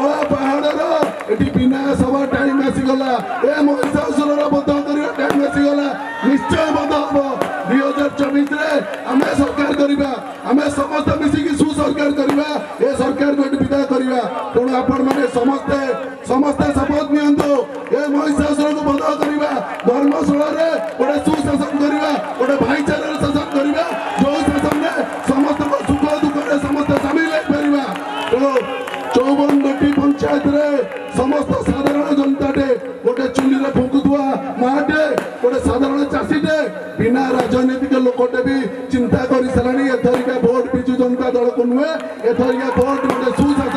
कला पहाड़ विनाश हवा टाइम आसीगला ए महिषासुर बध करने टाइम आसीगला निश्चय बध हम 2024 आम सरकार करवा आम समस्त मिसिकी सुसरकार करवा ए सरकार को विदा करवा तेणु आपण मैंने समस्ते समस्ते शपथ नियंतु ए महिषासुर को बध करवा धर्मशाला गोटे सुशासन करवा गोटे भाईचारा शासन करवा जो शासन में समस्त सुख दुख में समस्त सामिल हो तेणु 54 गोटी पंचायत रे समस्त साधारण जनताटे गोटे चुली रे फुंकुवा माटे गोटे साधारण चाषीटे बिना राजनीतिक लोकटे भी चिंता कर सारे एथरिका भोट विजु जनता दल को नुहे एथरिका भोट गोटे सुशासन